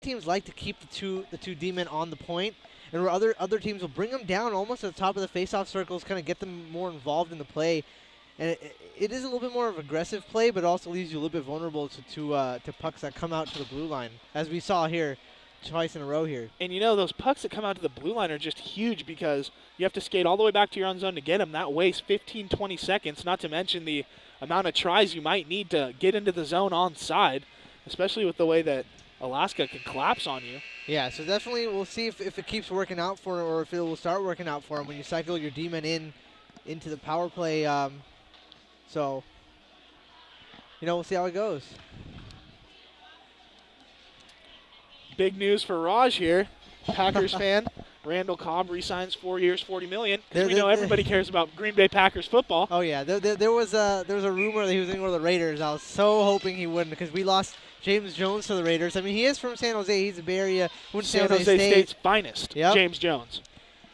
teams like to keep the two D-men on the point, and where other teams will bring them down almost at the top of the face-off circles, kind of get them more involved in the play. And it is a little bit more of aggressive play, but also leaves you a little bit vulnerable to pucks that come out to the blue line, as we saw here twice in a row here. And you know, those pucks that come out to the blue line are just huge because you have to skate all the way back to your own zone to get them. That wastes 15, 20 seconds, not to mention the amount of tries you might need to get into the zone onside, especially with the way that Alaska can collapse on you. Yeah, so definitely we'll see if it keeps working out for him, or if it will start working out for him when you cycle your D-men into the power play. So, we'll see how it goes. Big news for Raj here, Packers fan. Randall Cobb re-signs 4 years, $40 million. Because we know everybody cares about Green Bay Packers football. Oh yeah, there was a rumor that he was going to go to the Raiders. I was so hoping he wouldn't, because we lost James Jones to the Raiders. I mean, he is from San Jose. He's a Bay Area. San Jose State's finest. Yep. James Jones.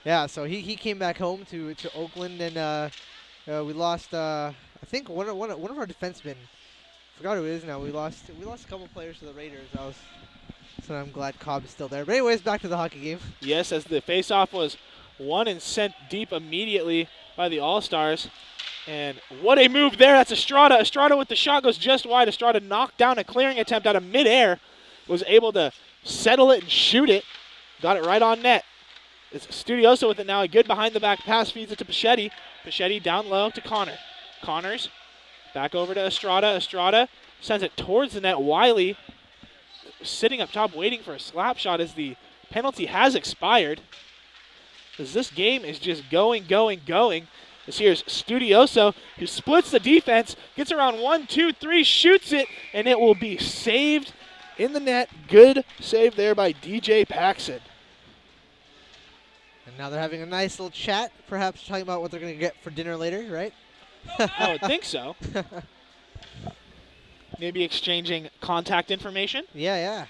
Yeah, so he came back home to Oakland, and we lost. I think one of our defensemen. Forgot who it is now. We lost a couple players to the Raiders. So I'm glad Cobb is still there. But anyways, back to the hockey game. Yes, as the faceoff was won and sent deep immediately by the All-Stars. And what a move there. That's Estrada. Estrada with the shot goes just wide. Estrada knocked down a clearing attempt out of midair. Was able to settle it and shoot it. Got it right on net. It's Studioso with it now. A good behind-the-back pass feeds it to Pichetti. Pichetti down low to Connor. Connors back over to Estrada. Estrada sends it towards the net. Wiley sitting up top waiting for a slap shot as the penalty has expired. As this game is just going. This here's Studioso, who splits the defense, gets around 1, 2, 3, shoots it, and it will be saved in the net. Good save there by DJ Paxson. And now they're having a nice little chat, perhaps talking about what they're going to get for dinner later, right? I would think so. Maybe exchanging contact information. Yeah.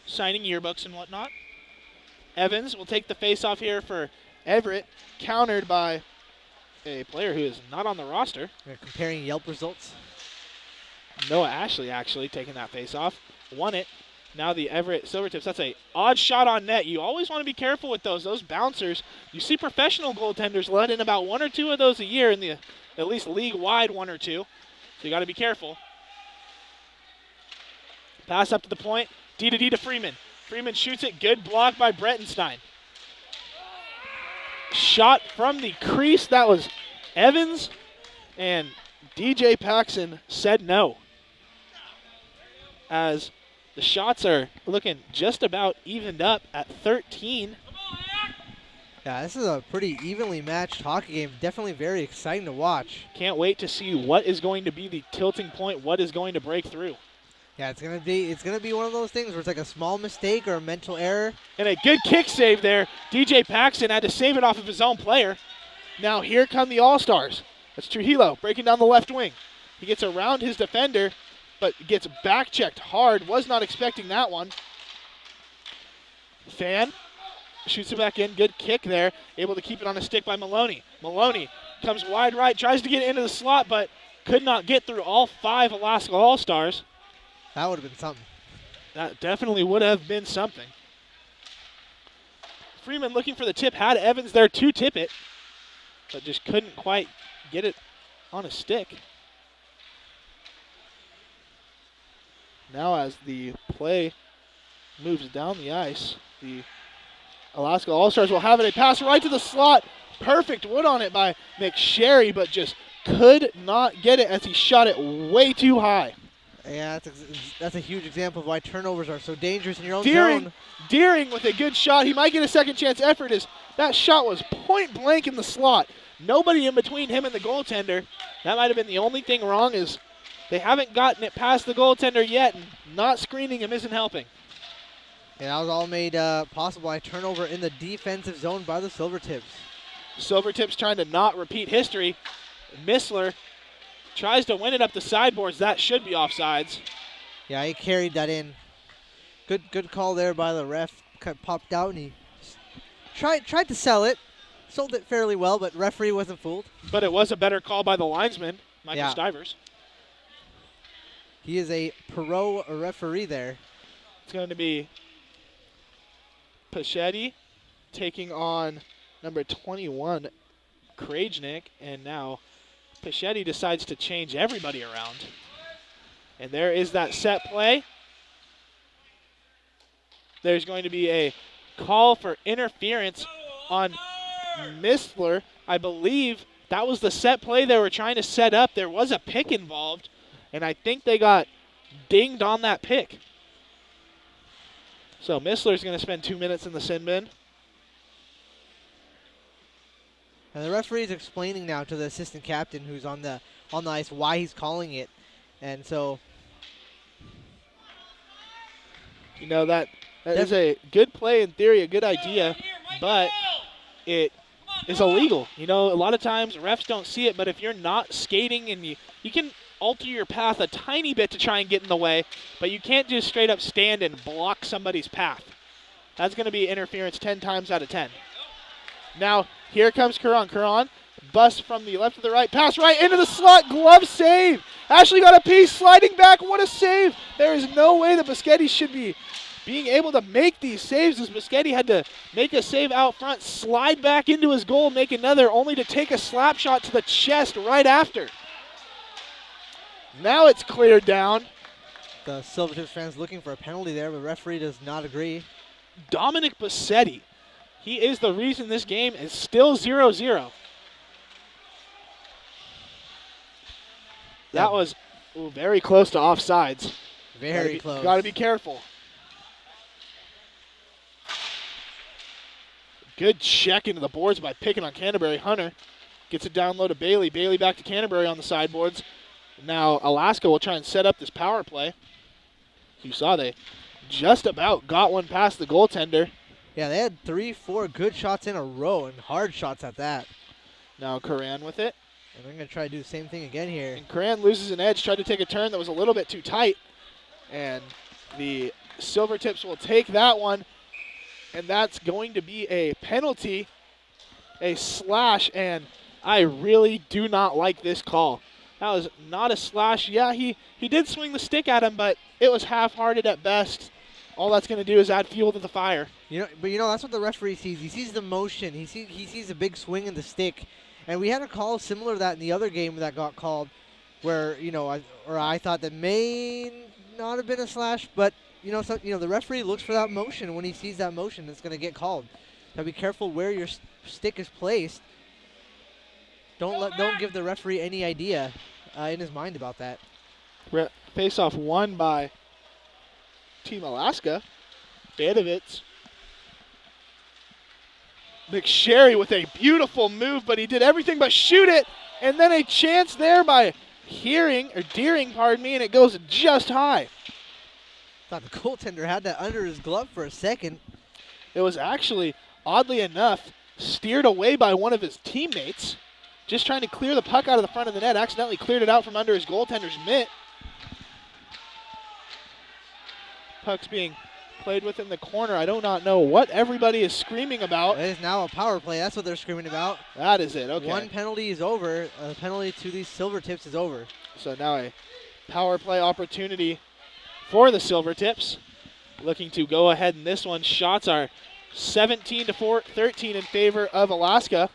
Signing yearbooks and whatnot. Evans will take the face-off here for Everett, countered by a player who is not on the roster. They're comparing Yelp results. Noah Ashley actually taking that face-off. Won it. Now the Everett Silvertips. That's a odd shot on net. You always want to be careful with those. Those bouncers. You see professional goaltenders let in about 1 or 2 of those a year in the at least league-wide 1 or 2. So you got to be careful. Pass up to the point. D to Freeman. Freeman shoots it. Good block by Brettenstein. Shot from the crease. That was Evans. And DJ Paxson said no. As the shots are looking just about evened up at 13. Yeah, this is a pretty evenly matched hockey game. Definitely very exciting to watch. Can't wait to see what is going to be the tilting point, what is going to break through. Yeah, it's gonna be one of those things where it's like a small mistake or a mental error. And a good kick save there. DJ Paxson had to save it off of his own player. Now here come the All-Stars. That's Trujillo breaking down the left wing. He gets around his defender, but gets back-checked hard. Was not expecting that one. Fan shoots it back in. Good kick there. Able to keep it on a stick by Maloney. Maloney comes wide right, tries to get into the slot, but could not get through all 5 Alaska All-Stars. That would have been something. That definitely would have been something. Freeman looking for the tip. Had Evans there to tip it, but just couldn't quite get it on a stick. Now as the play moves down the ice, the Alaska All-Stars will have it. A pass right to the slot. Perfect wood on it by McSherry, but just could not get it as he shot it way too high. Yeah, that's a huge example of why turnovers are so dangerous in your own zone. Deering with a good shot. He might get a second chance effort as that shot was point blank in the slot. Nobody in between him and the goaltender. That might have been the only thing wrong, is they haven't gotten it past the goaltender yet, and not screening him isn't helping. Yeah, that was all made possible by turnover in the defensive zone by the Silvertips. Silvertips trying to not repeat history. Missler tries to win it up the sideboards. That should be offsides. Yeah, he carried that in. Good call there by the ref. Popped out and he tried to sell it. Sold it fairly well, but referee wasn't fooled. But it was a better call by the linesman, Michael Stivers. He is a pro referee there. It's going to be Pachetti taking on number 21, Krajnik, and now Pachetti decides to change everybody around. And there is that set play. There's going to be a call for interference on Mistler. I believe that was the set play they were trying to set up. There was a pick involved, and I think they got dinged on that pick. So Mistler's going to spend 2 minutes in the sin bin. And the referee is explaining now to the assistant captain who's on the ice why he's calling it. And so, you know, that is a good play in theory, a good idea, but it is illegal. You know, a lot of times refs don't see it, but if you're not skating and you can alter your path a tiny bit to try and get in the way, but you can't just straight up stand and block somebody's path. That's going to be interference 10 times out of 10. Now, here comes Curran. Curran, bust from the left to the right, pass right into the slot, glove save. Ashley got a piece, sliding back, what a save. There is no way that Boschetti should be being able to make these saves, as Boschetti had to make a save out front, slide back into his goal, make another, only to take a slap shot to the chest right after. Now it's cleared down. The Silvertips fans looking for a penalty there, but referee does not agree. Dominic Boschetti, he is the reason this game is still 0-0. That was very close to offsides. Very close. Got to be careful. Good check into the boards by picking on Canterbury. Hunter gets it down low to Bailey. Bailey back to Canterbury on the sideboards. Now Alaska will try and set up this power play. You saw they just about got one past the goaltender. Yeah, they had 3-4 good shots in a row, and hard shots at that. Now Curran with it. And they're going to try to do the same thing again here. And Curran loses an edge, tried to take a turn that was a little bit too tight. And the Silvertips will take that one. And that's going to be a penalty, a slash, and I really do not like this call. That was not a slash. Yeah, he did swing the stick at him, but it was half-hearted at best. All that's going to do is add fuel to the fire. But that's what the referee sees. He sees the motion. He sees a big swing in the stick. And we had a call similar to that in the other game that got called where, I thought that may not have been a slash, but the referee looks for that motion. When he sees that motion, it's going to get called. So be careful where your stick is placed. Don't give the referee any idea in his mind about that. Face-off won by Team Alaska. Banovitz. McSherry with a beautiful move, but he did everything but shoot it. And then a chance there by Deering, and it goes just high. Thought the goaltender had that under his glove for a second. It was actually, oddly enough, steered away by one of his teammates. Just trying to clear the puck out of the front of the net. Accidentally cleared it out from under his goaltender's mitt. Puck's being played within the corner. I do not know what everybody is screaming about. It is now a power play. That's what they're screaming about. That is it. Okay. One penalty is over. A penalty to these Silvertips is over. So now a power play opportunity for the Silvertips. Looking to go ahead in this one. Shots are 17-13 in favor of Alaska.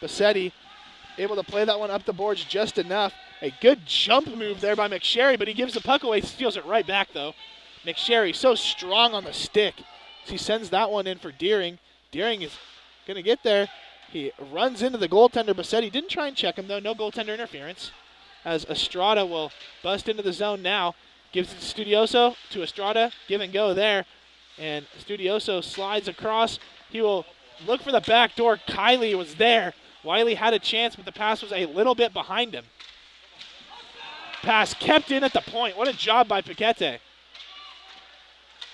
Boschetti able to play that one up the boards just enough. A good jump move there by McSherry, but he gives the puck away. Steals it right back, though. McSherry so strong on the stick. He sends that one in for Deering. Deering is going to get there. He runs into the goaltender. Boschetti didn't try and check him, though. No goaltender interference. As Estrada will bust into the zone now. Gives it to Studioso. To Estrada. Give and go there. And Studioso slides across. He will look for the back door. Kiley was there. Wiley had a chance, but the pass was a little bit behind him. Pass kept in at the point. What a job by Paquette.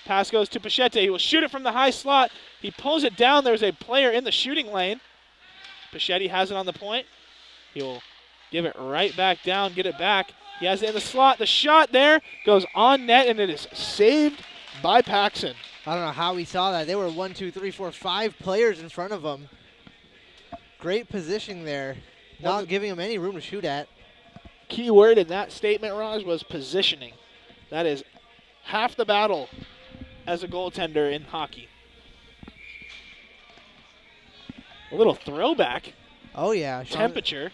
Pass goes to Paquette. He will shoot it from the high slot. He pulls it down. There's a player in the shooting lane. Paquette has it on the point. He will give it right back down, get it back. He has it in the slot. The shot there goes on net, and it is saved by Paxson. I don't know how he saw that. They were 1, 2, 3, 4, 5 players in front of him. Great positioning there. Not giving him any room to shoot at. Key word in that statement, Raj, was positioning. That is half the battle as a goaltender in hockey. A little throwback. Oh, yeah. Temperature.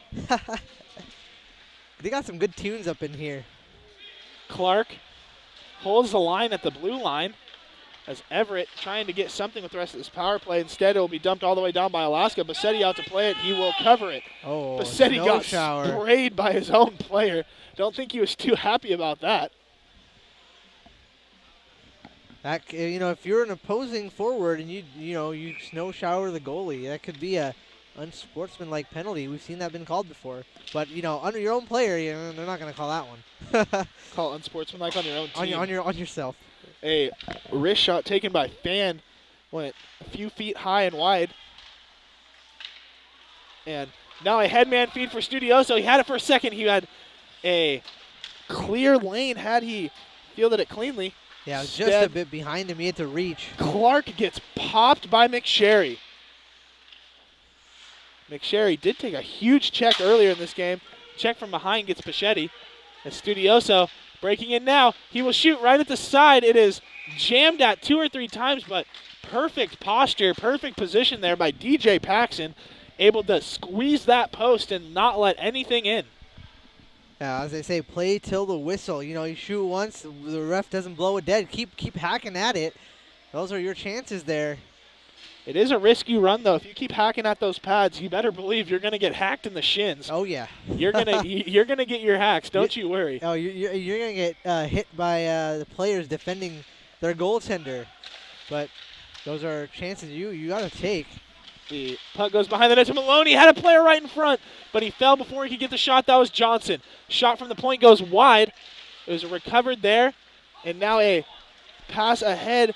They got some good tunes up in here. Clark holds the line at the blue line as Everett trying to get something with the rest of this power play. Instead, it will be dumped all the way down by Alaska. Bassetti out to play it. He will cover it. Oh, Bassetti got shower. sprayed by his own player. Don't think he was too happy about that. That, if you're an opposing forward and you snow shower the goalie, that could be a unsportsmanlike penalty. We've seen that been called before. But under your own player, they're not going to call that one. Call unsportsmanlike on your own team. On yourself. A wrist shot taken by Fan went a few feet high and wide. And now a headman feed for Studioso. He had it for a second. He had a clear lane had he fielded it cleanly. Yeah, it was just a bit behind him. He had to reach. Clark gets popped by McSherry. McSherry did take a huge check earlier in this game. Check from behind gets Pachetti. And Studioso breaking in now. He will shoot right at the side. It is jammed at 2 or 3 times, but perfect posture, perfect position there by DJ Paxson. Able to squeeze that post and not let anything in. Yeah, as they say, play till the whistle. You shoot once, the ref doesn't blow it dead. Keep hacking at it. Those are your chances there. It is a risky run, though. If you keep hacking at those pads, you better believe you're going to get hacked in the shins. Oh, yeah. You're gonna get your hacks. Don't you worry. Oh, you're going to get hit by the players defending their goaltender. But those are chances you got to take. The puck goes behind the net to Maloney. Had a player right in front, but he fell before he could get the shot. That was Johnson. Shot from the point goes wide. It was recovered there, and now a pass ahead,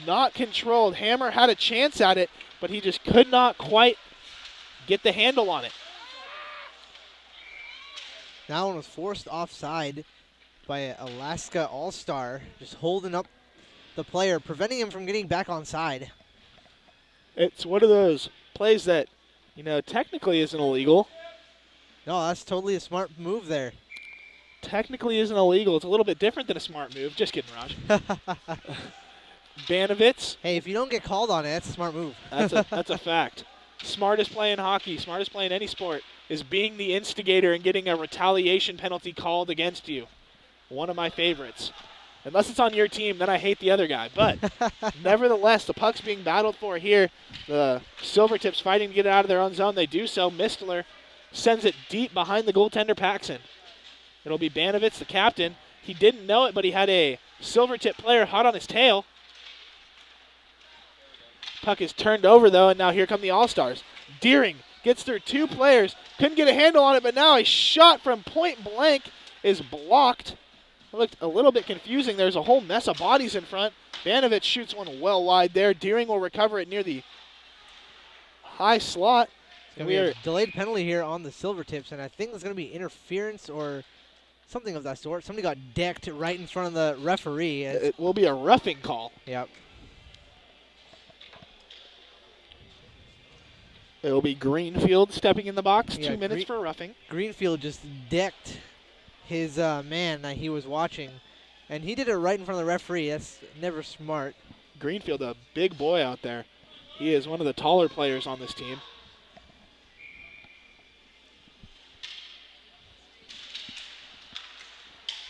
not controlled. Hammer had a chance at it, but he just could not quite get the handle on it. That one was forced offside by an Alaska All-Star, just holding up the player, preventing him from getting back on side. It's one of those plays that, technically isn't illegal. No, that's totally a smart move there. Technically isn't illegal. It's a little bit different than a smart move. Just kidding, Raj. Banovitz. Hey, if you don't get called on it, that's a smart move. That's a fact. Smartest play in hockey, smartest play in any sport, is being the instigator and getting a retaliation penalty called against you. One of my favorites. Unless it's on your team, then I hate the other guy. But nevertheless, the puck's being battled for here. The Silvertips fighting to get it out of their own zone. They do so. Mistler sends it deep behind the goaltender, Paxson. It'll be Banovitz, the captain. He didn't know it, but he had a Silvertip player hot on his tail. Puck is turned over, though, and now here come the All-Stars. Deering gets through 2 players. Couldn't get a handle on it, but now a shot from point blank is blocked. It looked a little bit confusing. There's a whole mess of bodies in front. Banovitz shoots one well wide there. Deering will recover it near the high slot. And we are delayed penalty here on the Silvertips, and I think it's going to be interference or something of that sort. Somebody got decked right in front of the referee. It will be a roughing call. Yep. It will be Greenfield stepping in the box. Yeah, 2 minutes for roughing. Greenfield just decked his man that he was watching, and he did it right in front of the referee. That's never smart. Greenfield, a big boy out there. He is one of the taller players on this team.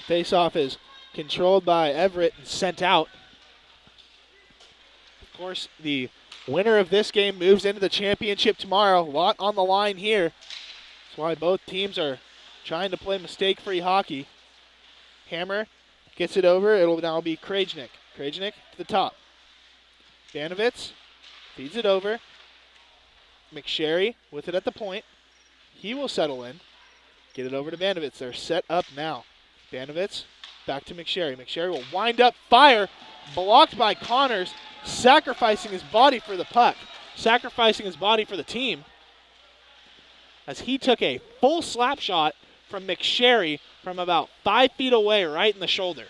Face-off is controlled by Everett and sent out. Of course, the winner of this game moves into the championship tomorrow. A lot on the line here. That's why both teams are trying to play mistake-free hockey. Hammer gets it over. It'll now be Krajnik. Krajnik to the top. Banovitz feeds it over. McSherry with it at the point. He will settle in. Get it over to Banovitz. They're set up now. Banovitz back to McSherry. McSherry will wind up, fire, blocked by Connors, sacrificing his body for the puck, sacrificing his body for the team, as he took a full slap shot from McSherry from about 5 feet away, right in the shoulder.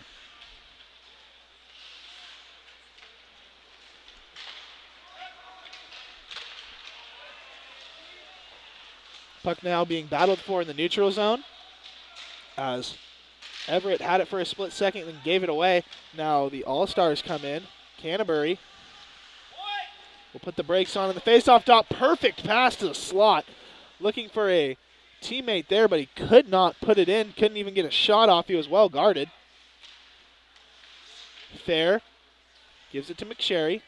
Puck now being battled for in the neutral zone, as Everett had it for a split second and gave it away. Now the All-Stars come in. Canterbury will put the brakes on in the face-off dot. Perfect pass to the slot. Looking for a teammate there, but he could not put it in. Couldn't even get a shot off. He was well guarded. Fair gives it to McSherry.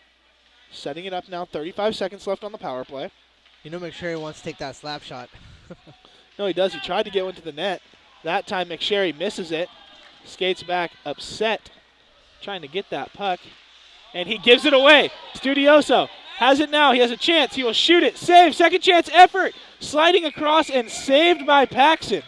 Setting it up now. 35 seconds left on the power play. You know McSherry wants to take that slap shot. No, he does. He tried to get one to the net. That time McSherry misses it. Skates back upset, trying to get that puck. And he gives it away. Studioso has it now. He has a chance. He will shoot it. Save. Second chance effort. Sliding across and saved by Paxson.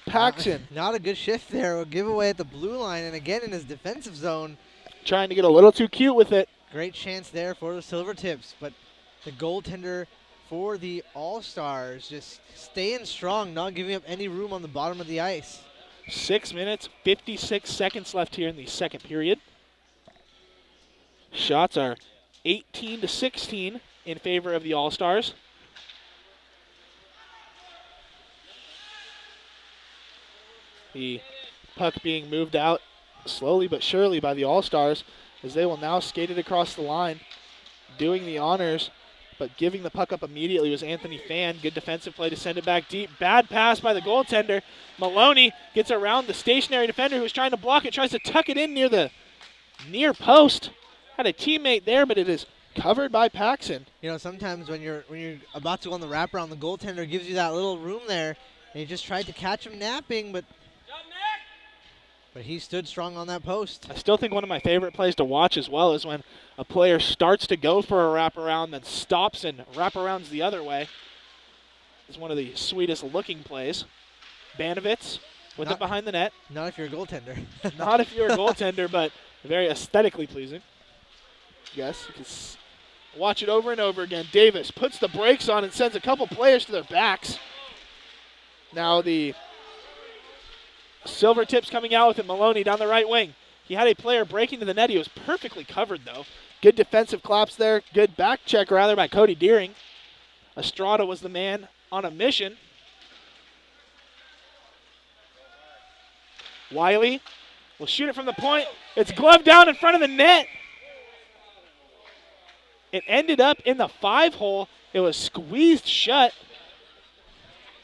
Paxson. Not a good shift there. A giveaway at the blue line, and again in his defensive zone. Trying to get a little too cute with it. Great chance there for the Silver Tips, but the goaltender for the All-Stars just staying strong, not giving up any room on the bottom of the ice. 6 minutes, 56 seconds left here in the second period. Shots are 18-16 in favor of the All-Stars. The puck being moved out slowly but surely by the All-Stars as they will now skate it across the line. Doing the honors, but giving the puck up immediately was Anthony Fan. Good defensive play to send it back deep. Bad pass by the goaltender. Maloney gets around the stationary defender who was trying to block it, tries to tuck it in near the near post. Had a teammate there, but it is covered by Paxson. You know, sometimes when you're about to go on the wraparound, the goaltender gives you that little room there, and he just tried to catch him napping, but he stood strong on that post. I still think one of my favorite plays to watch as well is when a player starts to go for a wraparound, then stops and wraparounds the other way. It's one of the sweetest looking plays. Banovitz with it behind the net. Not if you're a goaltender. Not if you're a goaltender, but very aesthetically pleasing. Yes, you can watch it over and over again. Davis puts the brakes on and sends a couple players to their backs. Now the Silver Tips coming out with it. Maloney down the right wing. He had a player breaking to the net. He was perfectly covered, though. Good defensive claps there. Good back check, rather, by Cody Deering. Estrada was the man on a mission. Wiley will shoot it from the point. It's gloved down in front of the net. It ended up in the 5-hole. It was squeezed shut.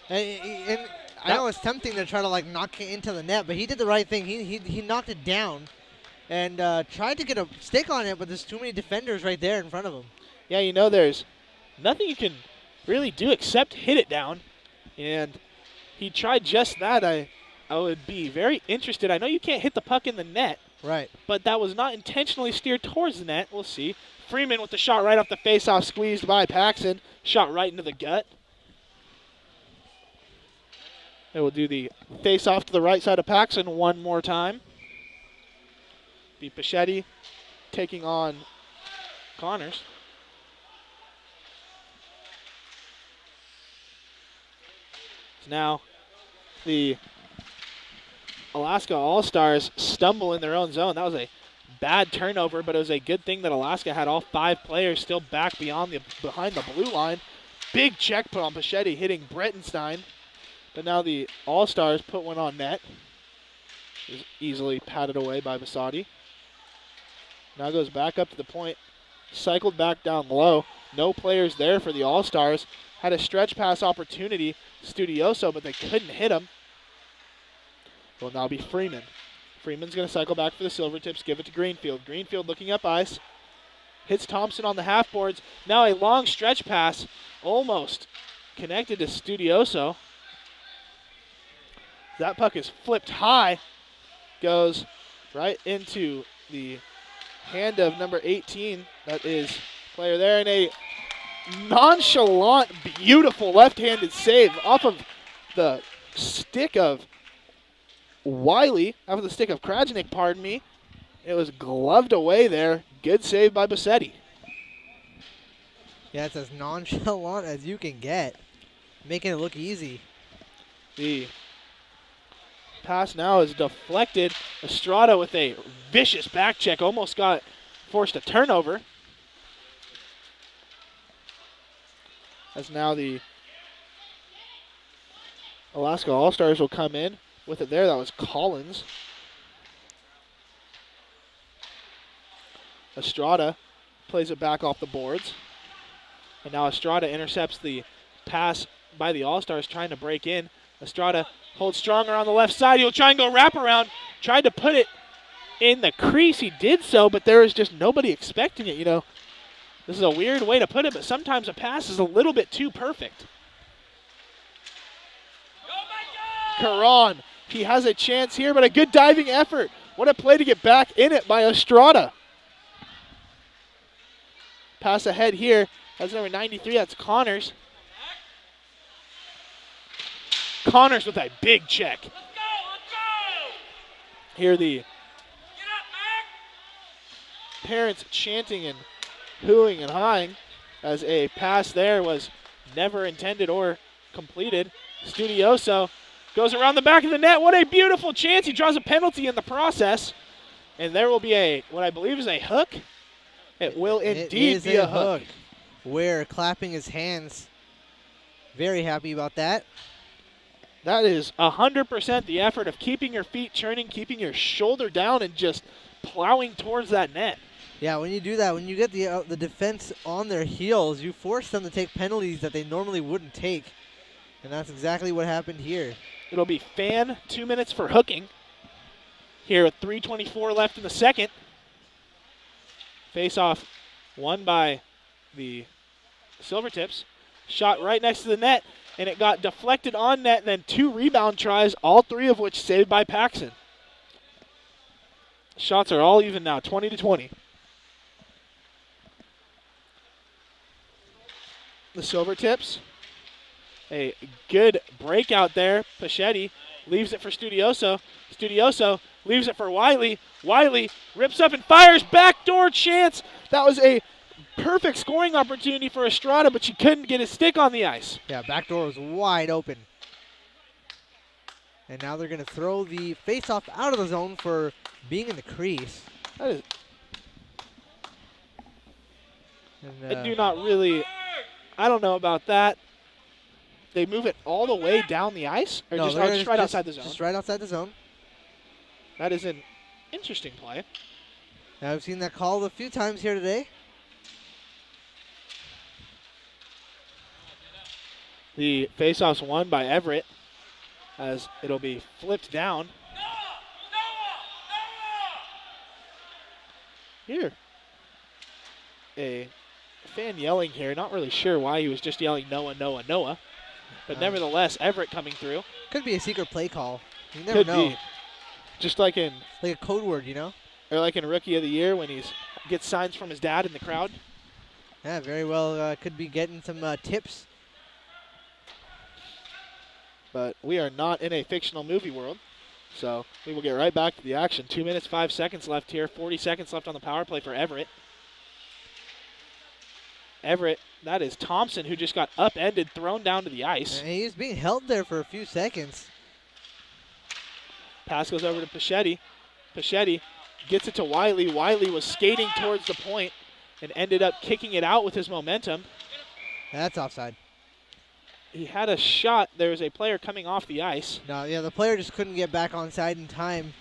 And I know it's tempting to try to knock it into the net, but he did the right thing. He knocked it down and tried to get a stick on it, but there's too many defenders right there in front of him. Yeah, you know, there's nothing you can really do except hit it down. And he tried just that. I would be very interested. I know you can't hit the puck in the net. Right. But that was not intentionally steered towards the net. We'll see. Freeman with the shot right off the faceoff, squeezed by Paxson. Shot right into the gut. They will do the face-off to the right side of Paxson one more time. Be Pichetti taking on Connors. So now the Alaska All-Stars stumble in their own zone. That was a bad turnover, but it was a good thing that Alaska had all 5 players still back behind the blue line. Big check put on Pichetti, hitting Brettenstein. But now the All-Stars put one on net. It was easily patted away by Basati. Now goes back up to the point. Cycled back down low. No players there for the All-Stars. Had a stretch pass opportunity, Studioso, but they couldn't hit him. Will now be Freeman. Freeman's going to cycle back for the Silver Tips, give it to Greenfield. Greenfield looking up ice. Hits Thompson on the half boards. Now a long stretch pass, almost connected to Studioso. That puck is flipped high, goes right into the hand of number 18. That is player there, and a nonchalant, beautiful left-handed save off of the stick of Wiley, off of the stick of Krajnik, pardon me. It was gloved away there. Good save by Bassetti. Yeah, it's as nonchalant as you can get, making it look easy. The pass now is deflected. Estrada with a vicious back check, almost got forced a turnover. As now the Alaska All-Stars will come in with it there. That was Collins. Estrada plays it back off the boards. And now Estrada intercepts the pass by the All-Stars trying to break in. Estrada holds stronger on the left side. He'll try and go wraparound. Tried to put it in the crease. He did so, but there was just nobody expecting it. You know, this is a weird way to put it, but sometimes a pass is a little bit too perfect. Caron, he has a chance here, but a good diving effort. What a play to get back in it by Estrada. Pass ahead here. That's number 93. That's Connors. Connors with a big check. Let's go! Here the Get up, Mac! parents chanting and hooing and hawing as a pass there was never intended or completed. Studioso goes around the back of the net. What a beautiful chance. He draws a penalty in the process. And there will be a, what I believe is a hook. It will indeed be a hook. Ware clapping his hands. Very happy about that. That is 100% the effort of keeping your feet turning, keeping your shoulder down, and just plowing towards that net. Yeah, when you do that, when you get the defense on their heels, you force them to take penalties that they normally wouldn't take. And that's exactly what happened here. It'll be Fan 2 minutes for hooking. Here with 3:24 left in the second. Face-off won by the Silvertips. Shot right next to the net, and it got deflected on net, and then 2 rebound tries, all 3 of which saved by Paxson. Shots are all even now, 20-20. The Silvertips, a good breakout there. Pachetti leaves it for Studioso. Studioso leaves it for Wiley. Wiley rips up and fires. Backdoor chance. That was a perfect scoring opportunity for Estrada, but she couldn't get his stick on the ice. Yeah, backdoor was wide open. And now they're going to throw the face-off out of the zone for being in the crease. That is, And, I do not really, I don't know about that. They move it all the way down the ice? Or no, just, they're just right outside the zone? Just right outside the zone. That is an interesting play. Now, I've seen that called a few times here today. The faceoff's won by Everett as it'll be flipped down. Here. A fan yelling here. Not really sure why he was just yelling Noah, Noah, Noah. But nevertheless, Everett coming through. Could be a secret play call. You never Could know. be. Just like in Like a code word, you know? or like in Rookie of the Year when he gets signs from his dad in the crowd. Yeah, very well could be getting some tips. But we are not in a fictional movie world. So we will get right back to the action. 2 minutes, 5 seconds left here. 40 seconds left on the power play for Everett. Everett, that is Thompson, who just got upended, thrown down to the ice. And he was being held there for a few seconds. Pass goes over to Pachetti. Pachetti gets it to Wiley. Wiley was skating towards the point and ended up kicking it out with his momentum. That's offside. He had a shot. There was a player coming off the ice. No, yeah, the player just couldn't get back on side in time.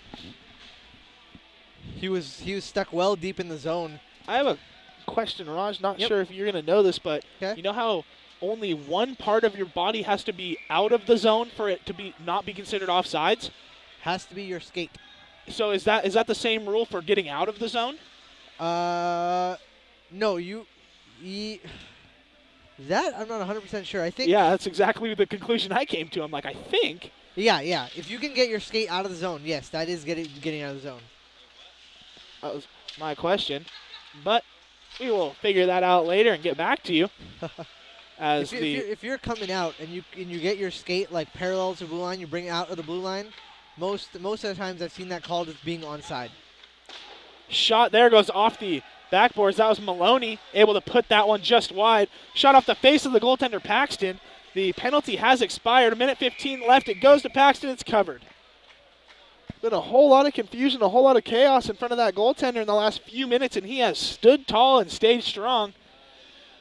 He was stuck well deep in the zone. I have a question, Raj. Not Yep. sure if you're going to know this, but Okay. you know how only one part of your body has to be out of the zone for it to be not be considered offsides? Has to be your skate. So is that the same rule for getting out of the zone? No, that I'm not 100% sure. I think. Yeah, that's exactly the conclusion I came to. I'm like, I think. Yeah. If you can get your skate out of the zone, yes, that is getting out of the zone. That was my question. But we will figure that out later and get back to you. As if you're coming out and you get your skate like parallel to the blue line, you bring it out of the blue line. Most of the times I've seen that called as being onside. Shot there goes off the backboards. That was Maloney able to put that one just wide. Shot off the face of the goaltender Paxton. The penalty has expired. 1:15 left. It goes to Paxton. It's covered. Been a whole lot of confusion, a whole lot of chaos in front of that goaltender in the last few minutes, and he has stood tall and stayed strong.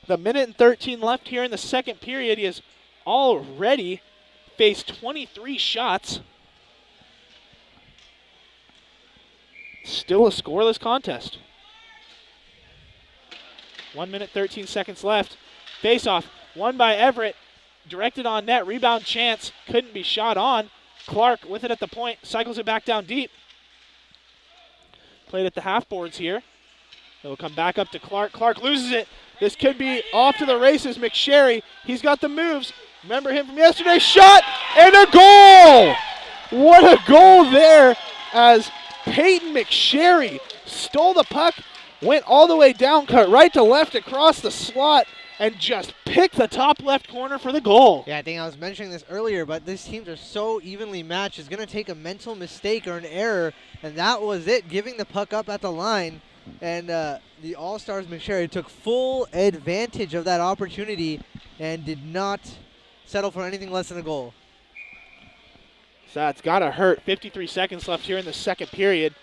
The 1:13 left here in the second period. He has already faced 23 shots. Still a scoreless contest. 1 minute, 13 seconds left. Face-off, won by Everett. Directed on net, rebound chance, couldn't be shot on. Clark with it at the point, cycles it back down deep. Played at the half boards here. It'll come back up to Clark. Clark loses it. This could be off to the races. McSherry, he's got the moves. Remember him from yesterday. Shot and a goal! What a goal there as Peyton McSherry stole the puck, went all the way down, cut right to left across the slot, and just picked the top left corner for the goal. Yeah, I think I was mentioning this earlier, but these teams are so evenly matched. It's going to take a mental mistake or an error, and that was it, giving the puck up at the line. And the All-Stars McSherry took full advantage of that opportunity and did not settle for anything less than a goal. So that's got to hurt. 53 seconds left here in the second period.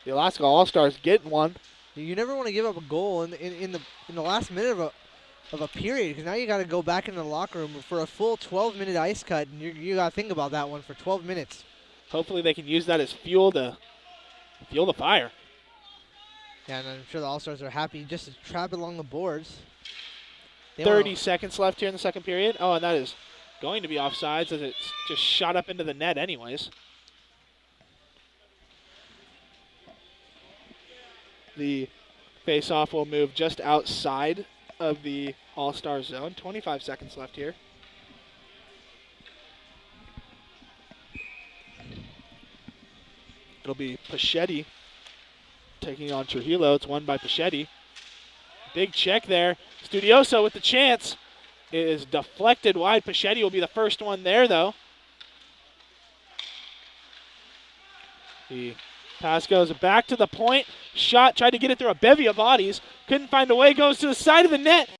The Alaska All-Stars getting one. You never want to give up a goal in the last minute of a period, because now you got to go back into the locker room for a full 12-minute ice cut, and you got to think about that one for 12 minutes. Hopefully they can use that as fuel to fuel the fire. Yeah, and I'm sure the All-Stars are happy just to trap it along the boards. 30 seconds left here in the second period. Oh, and that is going to be offsides as it's just shot up into the net anyways. The face-off will move just outside of the All-Star zone. 25 seconds left here. It'll be Pachetti taking on Trujillo. It's won by Pachetti. Big check there. Studioso with the chance. It is deflected wide. Pachetti will be the first one there, though. The pass goes back to the point. Shot, tried to get it through a bevy of bodies. Couldn't find a way. Goes to the side of the net.